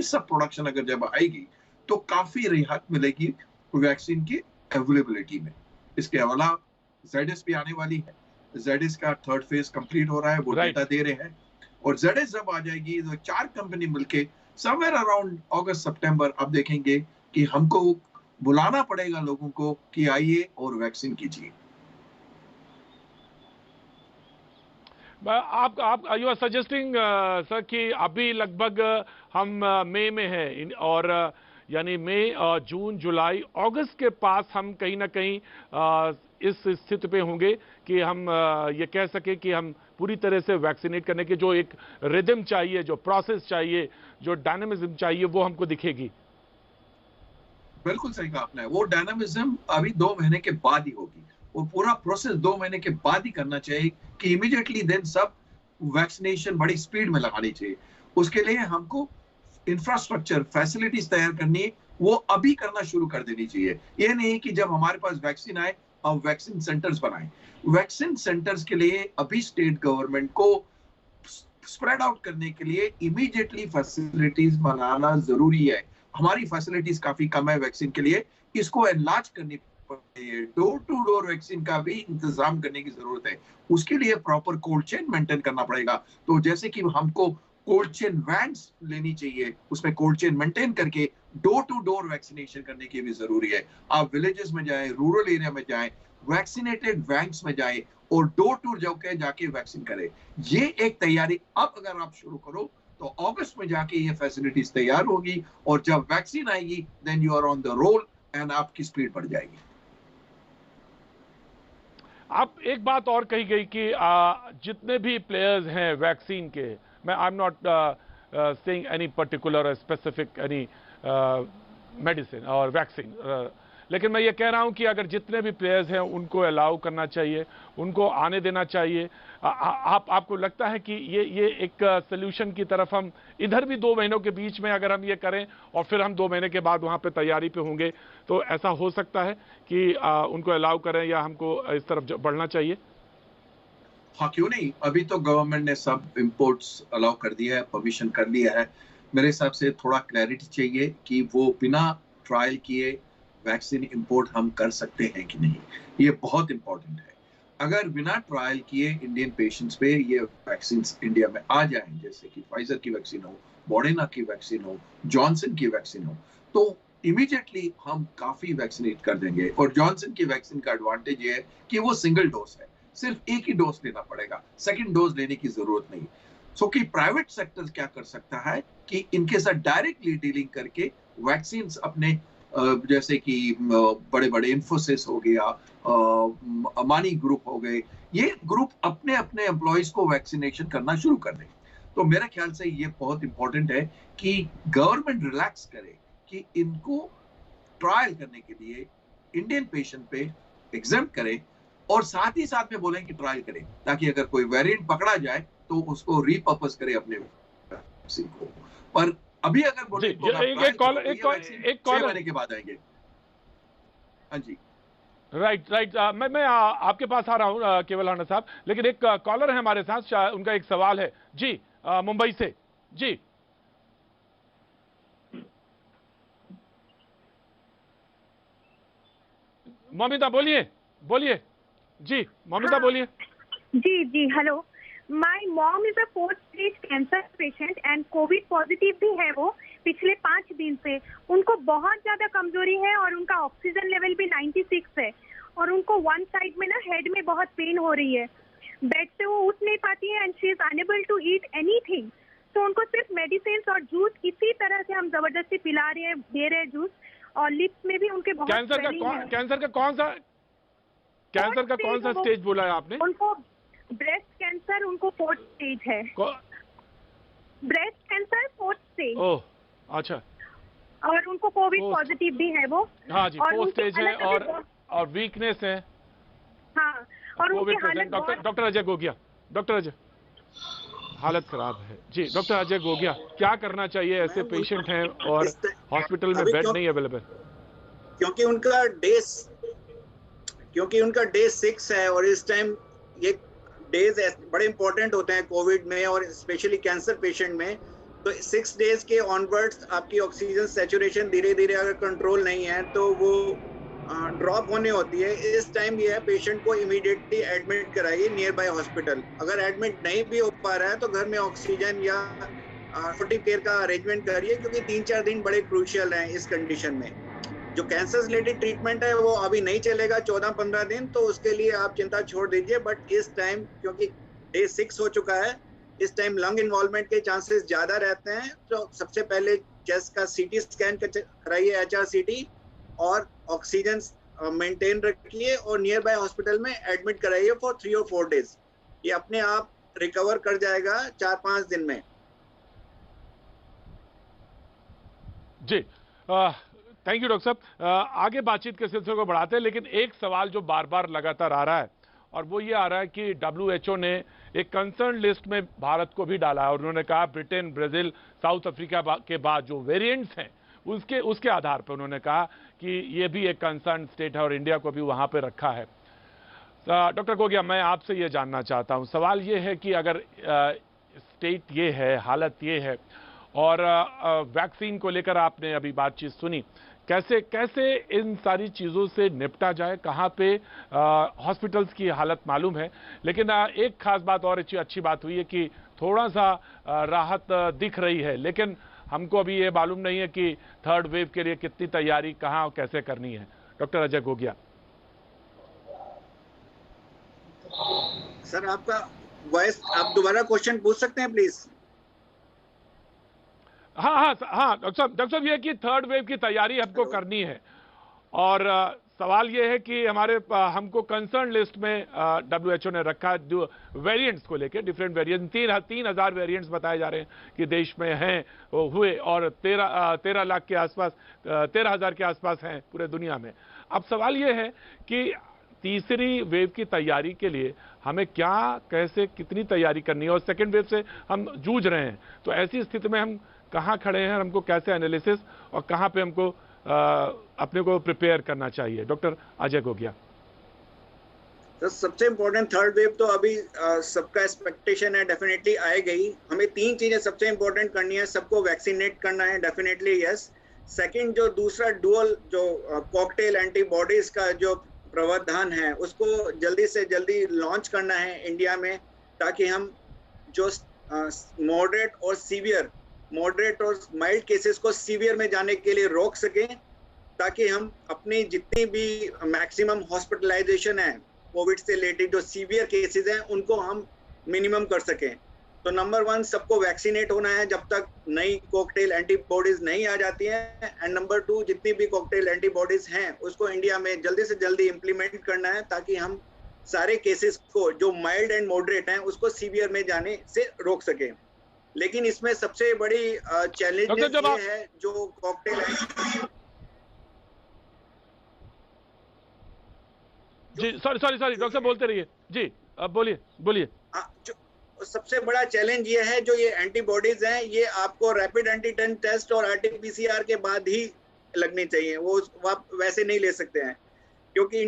सब प्रोडक्शन अगर जब आएगी तो काफी राहत मिलेगी वैक्सीन की अवेलेबिलिटी में। इसके अलावा जेडिस भी आने वाली है। जेडिस का थर्ड फेज कंप्लीट हो रहा है, वो राइट। डेटा दे रहे हैं। और जेडिस जब आ जाएगी तो 4 कंपनी मिलके समवेयर अराउंड अगस्त सितंबर आप देखेंगे कि हमको बुलाना पड़ेगा लोगों को कि आइए और वैक्सीन कीजिए। आप यू आर सजेस्टिंग सर कि अभी लगभग हम मई में है और यानी मई, जून, जुलाई, अगस्त के पास हम कहीं ना कहीं इस स्थिति पे होंगे कि हम ये कह सके कि हम पूरी तरह से वैक्सीनेट करने के जो एक रिदम चाहिए, जो प्रोसेस चाहिए, जो डायनामिज्म चाहिए, वो हमको दिखेगी। बिल्कुल सही कहा आपने। वो डायनामिज्म अभी 2 महीने के बाद ही होगी। वो पूरा प्रोसेस 2 महीने के बाद ही करना चाहिए कि इमीडिएटली देन सब वैक्सीनेशन बड़ी स्पीड में लगानी चाहिए। उसके लिए हमको इंफ्रास्ट्रक्चर, फैसिलिटीज तैयार करनी है, वो अभी करना शुरू कर देनी चाहिए। ये नहीं कि जब हमारे पास वैक्सीन आए, हम वैक्सीन सेंटर्स बनाएं। वैक्सीन सेंटर्स के लिए अभी स्टेट गवर्नमेंट को स्प्रेड आउट करने के लिए इमीडिएटली फैसिलिटीज बनाना जरूरी है। हमारी फैसिलिटीज काफी कम है वैक्सीन के लिए, इसको एनलार्ज करनी पड़ेगी। डोर टू डोर वैक्सीन का भी इंतजाम करने की जरूरत है। उसके लिए प्रॉपर कोल्ड चेन मेंटेन करना पड़ेगा। तो जैसे कि हमको कोल्ड चेन वैन्स लेनी चाहिए, उसमें कोल्ड चेन मेंटेन करके डोर टू डोर वैक्सीनेशन करने की भी जरूरी है। आप विलेजेस में जाएं, रूरल एरिया में जाएं, वैक्सीनेटेड वैन्स में जाएं और डोर टू जाके वैक्सीन करें। ये एक तैयारी अब अगर आप शुरू करो तो अगस्त में जाके ये फैसिलिटीज तैयार होगी और जब वैक्सीन आएगी then you are on the roll and आपकी स्पीड बढ़ जाएगी। आप एक बात और कही गई कि जितने भी प्लेयर्स हैं वैक्सीन के, मैं I am not saying any particular specific any medicine और वैक्सीन, लेकिन मैं ये कह रहा हूं कि अगर जितने भी प्लेयर्स हैं उनको अलाउ करना चाहिए, उनको आने देना चाहिए। आपको लगता है कि ये एक सोल्यूशन की तरफ हम इधर भी 2 महीनों के बीच में अगर हम ये करें और फिर हम 2 महीने के बाद वहां पे तैयारी पे होंगे तो ऐसा हो सकता है कि उनको अलाउ करें या हमको इस तरफ बढ़ना चाहिए? हाँ, क्यों नहीं। अभी तो गवर्नमेंट ने सब इंपोर्ट्स अलाउ कर दिया है, परमिशन कर लिया है। मेरे हिसाब से थोड़ा क्लैरिटी चाहिए कि वो बिना ट्रायल किए वैक्सीन इंपोर्ट हम कर सकते हैं कि नहीं। ये बहुत इंपॉर्टेंट है। अगर बिना ट्रायल किए इंडियन पेशेंट्स पे ये वैक्सीन इंडिया में आ जाएं, जैसे कि फाइजर की वैक्सीन हो, मॉडर्ना की वैक्सीन हो, जॉनसन की वैक्सीन हो, तो इमीडिएटली हम काफी वैक्सीनेट कर देंगे। और जॉनसन की वैक्सीन का एडवांटेज ये है कि वो सिंगल डोज है, सिर्फ एक ही डोज लेना पड़ेगा, सेकंड डोज लेने की जरूरत नहीं। सो कि प्राइवेट सेक्टर क्या कर सकता है कि इनके साथ डायरेक्टली डीलिंग करके वैक्सीन अपने जैसे कि बड़े बड़े इंफोसिस हो गया, अमानी ग्रुप हो गए, ये ग्रुप अपने अपने एम्प्लॉयज को वैक्सीनेशन करना शुरू कर दें। तो मेरे ख्याल से ये बहुत इंपॉर्टेंट है कि गवर्नमेंट रिलैक्स करे कि इनको ट्रायल करने के लिए इंडियन पेशेंट पे एग्जाम करें और साथ ही साथ में बोलें कि ट्रायल करें, ताकि अगर कोई वेरिएंट पकड़ा जाए तो उसको रीपर्पस करे अपने वैक्सीन को। पर अभी अगर बोले तो एक कॉलर 6 महीने के बाद आएंगे। हाँ जी, राइट राइट। मैं आपके पास आ रहा हूं केवल हाना साहब, लेकिन एक कॉलर है हमारे साथ, उनका एक सवाल है जी, मुंबई से। जी ममिता, बोलिए बोलिए। जी ममिता, हाँ, बोलिए। जी hello. My mom is a 4th stage cancer patient and covid positive भी है वो पिछले 5 दिन से। उनको बहुत ज्यादा कमजोरी है और उनका ऑक्सीजन लेवल भी 96 है और उनको वन साइड में ना हेड में बहुत पेन हो रही है। बेड से वो उठ नहीं पाती है and she is unable to eat anything. तो उनको सिर्फ मेडिसिन और जूस इसी तरह से हम जबरदस्ती पिला रहे हैं, दे रहे हैं जूस। और लिप्स में भी उनके बहुत कैंसर का कौन सा स्टेज बोला है आपने? उनको ब्रेस्ट कैंसर, उनको 4th स्टेज है। Breast cancer 4th stage. ओह अच्छा। और उनको कोविड पॉजिटिव भी है वो। हाँ जी, 4th स्टेज है और वीकनेस है। हाँ, और उनकी हालत डॉक्टर अजय गोगिया, डॉक्टर अजय, हालत खराब है जी। डॉक्टर अजय गोगिया, क्या करना चाहिए? ऐसे पेशेंट हैं और हॉस्पिटल में बेड नहीं अवेलेबल। क्योंकि उनका डे 6 है और इस टाइम ये डेज बड़े इंपॉर्टेंट होते हैं कोविड में और स्पेशली कैंसर पेशेंट में। तो 6 डेज के ऑनवर्ड्स आपकी ऑक्सीजन सैचुरेशन धीरे धीरे अगर कंट्रोल नहीं है तो वो ड्रॉप होने होती है। इस टाइम ये है पेशेंट को इमीडिएटली एडमिट कराइए नियर बाय हॉस्पिटल। अगर एडमिट नहीं भी हो पा रहा है तो घर में ऑक्सीजन या सपोर्टिव केयर का अरेंजमेंट करिए, क्योंकि 3-4 दिन बड़े क्रूशियल हैं इस कंडीशन में। जो कैंसर रिलेटेड ट्रीटमेंट है वो अभी नहीं चलेगा 14-15 दिन, तो उसके लिए आप चिंता छोड़ दीजिए। बट इस टाइम क्योंकि डे 6 हो चुका है, इस टाइम लंग इन्वॉल्वमेंट के चांसेस ज्यादा रहते हैं। तो सबसे पहले चेस्ट का सीटी स्कैन कराइए, HRCT, और ऑक्सीजन मेंटेन रखिए और नियर बाय हॉस्पिटल में एडमिट कराइए फॉर 3 और 4 डेज। ये अपने आप रिकवर कर जाएगा 4-5 दिन में। जी, थैंक यू डॉक्टर साहब। आगे बातचीत के सिलसिले को बढ़ाते हैं, लेकिन एक सवाल जो बार बार लगातार आ रहा है और वो ये आ रहा है कि WHO ने एक कंसर्न लिस्ट में भारत को भी डाला है और उन्होंने कहा ब्रिटेन, ब्राजील, साउथ अफ्रीका के बाद जो वेरिएंट्स हैं उसके आधार पर उन्होंने कहा कि ये भी एक कंसर्न स्टेट है और इंडिया को भी वहां पे रखा है। डॉक्टर गोगिया, मैं आपसे ये जानना चाहता हूं, सवाल ये है कि अगर स्टेट ये है, हालत ये है और वैक्सीन को लेकर आपने अभी बातचीत सुनी, कैसे कैसे इन सारी चीज़ों से निपटा जाए, कहाँ पे हॉस्पिटल्स की हालत मालूम है, लेकिन एक खास बात और अच्छी बात हुई है कि थोड़ा सा राहत दिख रही है, लेकिन हमको अभी ये मालूम नहीं है कि थर्ड वेव के लिए कितनी तैयारी कहाँ और कैसे करनी है। डॉक्टर अजय गोगिया। सर आपका वॉइस, आप दोबारा क्वेश्चन पूछ सकते हैं प्लीज? हाँ डॉक्टर साहब ये कि थर्ड वेव की तैयारी हमको करनी है और सवाल ये है कि हमको कंसर्न लिस्ट में WHO ने रखा जो वेरिएंट्स को लेकर, डिफरेंट वेरिएंट 3,000 वेरिएंट्स बताए जा रहे हैं कि देश में हैं हुए और 13 लाख के आसपास, 13,000 के आसपास हैं पूरे दुनिया में। अब सवाल ये है कि तीसरी वेव की तैयारी के लिए हमें क्या, कैसे, कितनी तैयारी करनी है और सेकेंड वेव से हम जूझ रहे हैं, तो ऐसी स्थिति में हम कहाँ खड़े हैं, हमको कैसे एनालिसिस और कहाँ पे हमको अपने को प्रिपेयर करना चाहिए। डॉक्टर अजय गोगिया। तो सबसे इम्पोर्टेंट थर्ड वेव तो अभी सबका एक्सपेक्टेशन है डेफिनेटली आएगा ही। हमें 3 चीजें सबसे इम्पोर्टेंट करनी है। सबको वैक्सीनेट करना है, डेफिनेटली यस। सेकंड, जो दूसरा डुअल जो कॉकटेल एंटीबॉडीज का जो प्रावधान है उसको जल्दी से जल्दी लॉन्च करना है इंडिया में, ताकि हम जो मॉडरेट और माइल्ड केसेस को सीवियर में जाने के लिए रोक सकें, ताकि हम अपनी जितनी भी मैक्सिमम हॉस्पिटलाइजेशन है कोविड से रिलेटेड जो सीवियर केसेस हैं उनको हम मिनिमम कर सकें। तो नंबर 1 सबको वैक्सीनेट होना है जब तक नई कॉकटेल एंटीबॉडीज नहीं आ जाती हैं, एंड नंबर 2 जितनी भी कॉकटेल एंटीबॉडीज हैं उसको इंडिया में जल्दी से जल्दी इम्प्लीमेंट करना है, ताकि हम सारे केसेस को जो माइल्ड एंड मॉडरेट हैं उसको सीवियर में जाने से रोक सकें। लेकिन इसमें सबसे बड़ी चैलेंज ये है जो कॉकटेल जी, सॉरी डॉक्टर साहब बोलते रहिए जी, अब बोलिए। सबसे बड़ा चैलेंज ये है जो ये एंटीबॉडीज हैं, ये आपको रैपिड एंटीजन टेस्ट और RT-PCR के बाद ही लगनी चाहिए, वो आप वैसे नहीं ले सकते हैं, क्योंकि